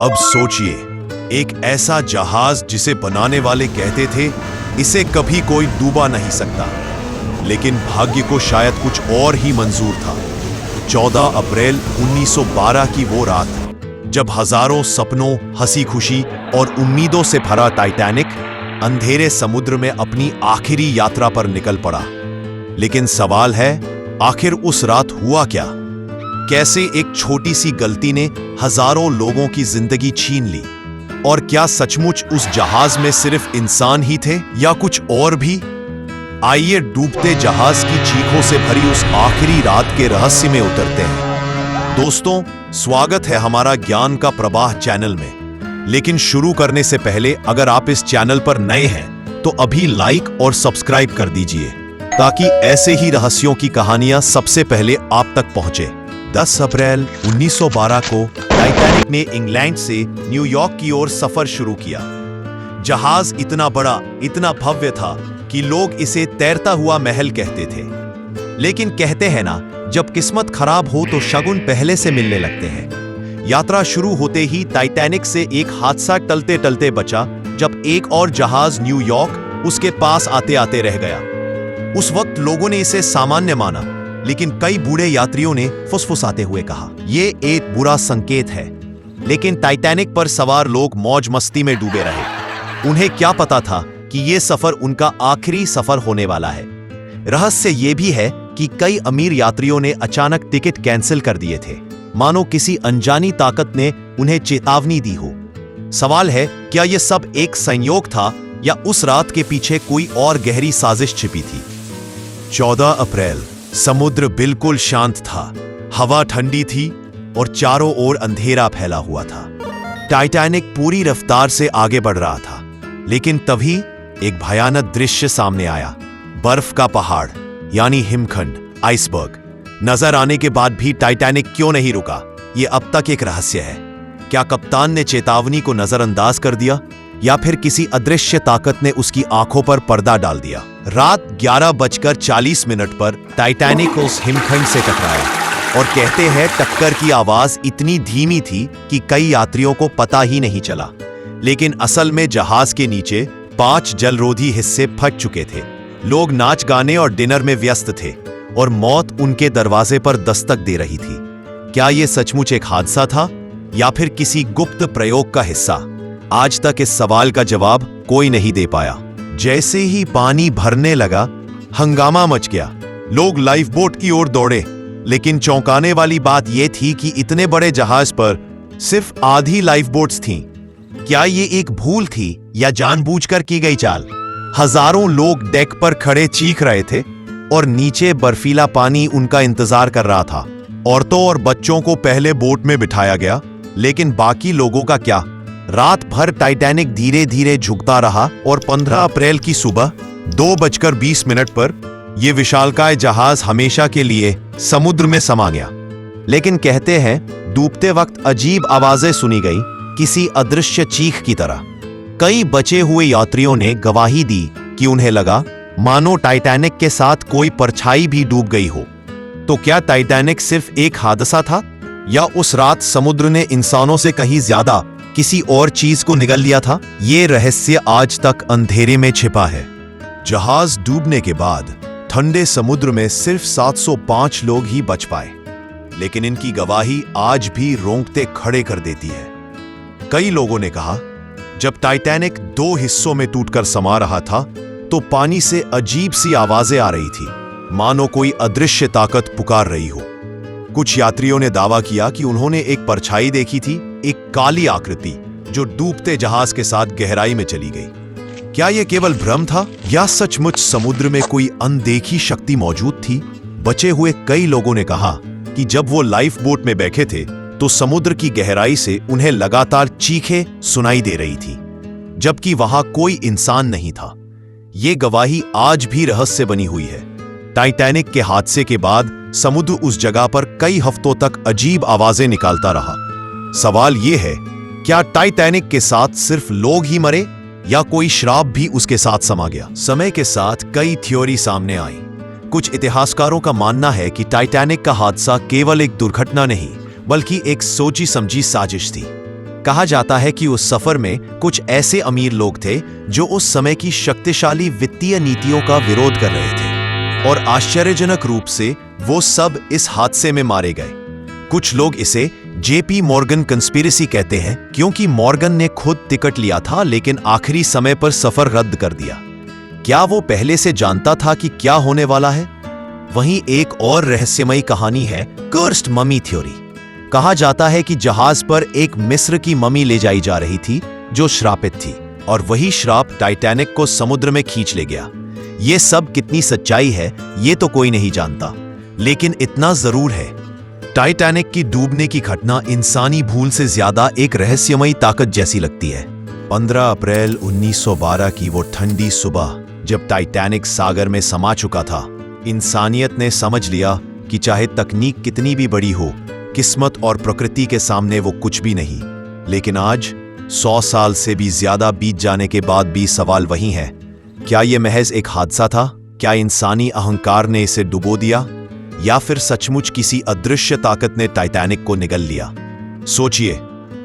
अब सोचिए, एक ऐसा जहाज जिसे बनाने वाले कहते थे इसे कभी कोई डूबा नहीं सकता, लेकिन भाग्य को शायद कुछ और ही मंजूर था। 14 अप्रैल 1912 की वो रात, जब हजारों सपनों, हंसी खुशी और उम्मीदों से भरा टाइटैनिक अंधेरे समुद्र में अपनी आखिरी यात्रा पर निकल पड़ा। लेकिन सवाल है, आखिर उस रात हुआ क्या? कैसे एक छोटी सी गलती ने हजारों लोगों की जिंदगी छीन ली? और क्या सचमुच उस जहाज में सिर्फ इंसान ही थे या कुछ और भी? आइए डूबते जहाज की चीखों से भरी उस आखिरी रात के रहस्य में उतरते हैं। दोस्तों, स्वागत है हमारा ज्ञान का प्रवाह चैनल में। लेकिन शुरू करने से पहले अगर आप इस चैनल पर नए हैं तो अभी लाइक और सब्सक्राइब कर दीजिए, ताकि ऐसे ही रहस्यों की कहानियां सबसे पहले आप तक पहुंचे। 10 अप्रैल 1912 को टाइटैनिक ने इंग्लैंड से न्यूयॉर्क की ओर सफर शुरू किया। जहाज इतना बड़ा, इतना भव्य था कि लोग इसे तैरता हुआ महल कहते थे। लेकिन कहते हैं ना, जब किस्मत खराब हो तो शगुन पहले से मिलने लगते हैं। यात्रा शुरू होते ही टाइटैनिक से एक हादसा टलते टलते बचा, जब एक और जहाज न्यूयॉर्क उसके पास आते आते रह गया। उस वक्त लोगों ने इसे सामान्य माना, लेकिन कई बूढ़े यात्रियों ने फुसफुसाते हुए कहा, ये एक बुरा संकेत है। लेकिन टाइटैनिक पर सवार लोग मौज मस्ती में डूबे रहे। उन्हें क्या पता था कि ये सफर उनका आखिरी सफर होने वाला है। रहस्य ये भी है कि कई अमीर यात्रियों ने अचानक टिकट कैंसिल कर दिए थे, मानो किसी अनजानी ताकत ने उन्हें चेतावनी दी हो। सवाल है, क्या यह सब एक संयोग था या उस रात के पीछे कोई और गहरी साजिश छिपी थी? 14 अप्रैल, समुद्र बिल्कुल शांत था, हवा ठंडी थी और चारों ओर अंधेरा फैला हुआ था। टाइटैनिक पूरी रफ्तार से आगे बढ़ रहा था, लेकिन तभी एक भयानक दृश्य सामने आया। बर्फ का पहाड़, यानी हिमखंड, आइसबर्ग। नजर आने के बाद भी टाइटैनिक क्यों नहीं रुका, यह अब तक एक रहस्य है। क्या कप्तान ने चेतावनी को नजरअंदाज कर दिया, या फिर किसी अदृश्य ताकत ने उसकी आंखों पर पर्दा डाल दिया? रात 11:40 पर टाइटैनिक उस हिमखंड से टकराया, और कहते हैं टक्कर की आवाज इतनी धीमी थी कि कई यात्रियों को पता ही नहीं चला। लेकिन असल में जहाज के नीचे 5 जलरोधी हिस्से फट चुके थे। लोग नाच गाने और डिनर में व्यस्त थे, और मौत उनके दरवाजे पर दस्तक दे रही थी। क्या यह सचमुच एक हादसा था या फिर किसी गुप्त प्रयोग का हिस्सा? आज तक इस सवाल का जवाब कोई नहीं दे पाया। जैसे ही पानी भरने लगा, हंगामा मच गया। लोग लाइफ बोट की ओर दौड़े, लेकिन चौंकाने वाली बात यह थी कि इतने बड़े जहाज पर सिर्फ आधी लाइफ बोट्स थीं। क्या ये एक भूल थी या जानबूझकर की गई चाल? हजारों लोग डेक पर खड़े चीख रहे थे, और नीचे बर्फीला पानी उनका इंतजार कर रहा था। औरतों और बच्चों को पहले बोट में बिठाया गया, लेकिन बाकी लोगों का क्या? रात भर टाइटैनिक धीरे धीरे झुकता रहा, और 15 अप्रैल की सुबह 2:20 पर यह विशालकाय जहाज हमेशा के लिए समुद्र में समा गया। लेकिन कहते हैं डूबते वक्त अजीब आवाजें सुनी गई, किसी अदृश्य चीख की तरह। कई बचे हुए यात्रियों ने गवाही दी कि उन्हें लगा मानो टाइटैनिक के साथ कोई परछाई भी डूब गई हो। तो क्या टाइटैनिक सिर्फ एक हादसा था, या उस रात समुद्र ने इंसानों से कहीं ज्यादा किसी और चीज को निगल लिया था? ये रहस्य आज तक अंधेरे में छिपा है। जहाज डूबने के बाद ठंडे समुद्र में सिर्फ 705 लोग ही बच पाए, लेकिन इनकी गवाही आज भी रोंगटे खड़े कर देती है। कई लोगों ने कहा, जब टाइटैनिक 2 हिस्सों में टूटकर समा रहा था तो पानी से अजीब सी आवाजें आ रही थी, मानो कोई अदृश्य ताकत पुकार रही हो। कुछ यात्रियों ने दावा किया कि उन्होंने एक परछाई देखी थी, एक काली आकृति जो डूबते जहाज के साथ गहराई में चली गई। क्या यह केवल भ्रम था, या सचमुच समुद्र में कोई अनदेखी शक्ति मौजूद थी? बचे हुए कई लोगों ने कहा कि जब वो लाइफ बोट में बैठे थे तो समुद्र की गहराई से उन्हें लगातार चीखें सुनाई दे रही थी, जबकि वहां कोई इंसान नहीं था। ये गवाही आज भी रहस्य बनी हुई है। टाइटैनिक के हादसे के बाद समुद्र उस जगह पर कई हफ्तों तक अजीब आवाजें निकालता रहा। सवाल यह है, क्या टाइटैनिक के साथ सिर्फ लोग ही मरे, या कोई श्राप भी उसके साथ समा गया? समय के साथ कई थ्योरी सामने आई। कुछ इतिहासकारों का मानना है कि टाइटैनिक का हादसा केवल एक दुर्घटना नहीं, बल्कि एक सोची समझी साजिश थी। कहा जाता है कि उस सफर में कुछ ऐसे अमीर लोग थे जो उस समय की शक्तिशाली वित्तीय नीतियों का विरोध कर रहे थे और आश्चर्यजनक रूप से वो सब इस हादसे में मारे गए। कुछ लोग इसे जेपी मॉर्गन कंस्पिरेसी कहते हैं क्योंकि मॉर्गन ने खुद टिकट लिया था लेकिन आखिरी समय पर सफर रद्द कर दिया। क्या वो पहले से जानता था कि क्या होने वाला है? वहीं एक और रहस्यमयी कहानी है कर्स्ड ममी थ्योरी। कहा जाता है कि जहाज पर एक मिस्र की ममी ले जाई जा रही थी जो श्रापित थी और वही श्राप टाइटैनिक को समुद्र में खींच ले गया। ये सब कितनी सच्चाई है ये तो कोई नहीं जानता, लेकिन इतना जरूर है, टाइटैनिक की डूबने की घटना इंसानी भूल से ज्यादा एक रहस्यमयी ताकत जैसी लगती है। 15 अप्रैल 1912 की वो ठंडी सुबह जब टाइटैनिक सागर में समा चुका था, इंसानियत ने समझ लिया कि चाहे तकनीक कितनी भी बड़ी हो, किस्मत और प्रकृति के सामने वो कुछ भी नहीं। लेकिन आज 100 साल से भी ज्यादा बीत जाने के बाद भी सवाल वही है, क्या ये महज एक हादसा था? क्या इंसानी अहंकार ने इसे डुबो दिया या फिर सचमुच किसी अदृश्य ताकत ने टाइटैनिक को निगल लिया? सोचिए,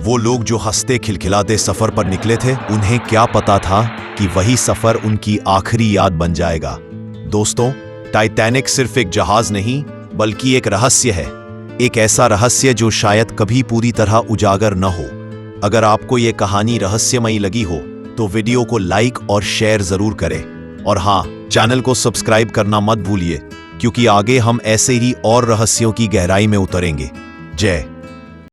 वो लोग जो हंसते खिलखिलाते सफर पर निकले थे, उन्हें क्या पता था कि वही सफर उनकी आखिरी याद बन जाएगा। दोस्तों, टाइटैनिक सिर्फ एक जहाज नहीं बल्कि एक रहस्य है, एक ऐसा रहस्य जो शायद कभी पूरी तरह उजागर न हो। अगर आपको ये कहानी रहस्यमयी लगी हो तो वीडियो को लाइक और शेयर जरूर करें और हाँ, चैनल को सब्सक्राइब करना मत भूलिए क्योंकि आगे हम ऐसे ही और रहस्यों की गहराई में उतरेंगे। जय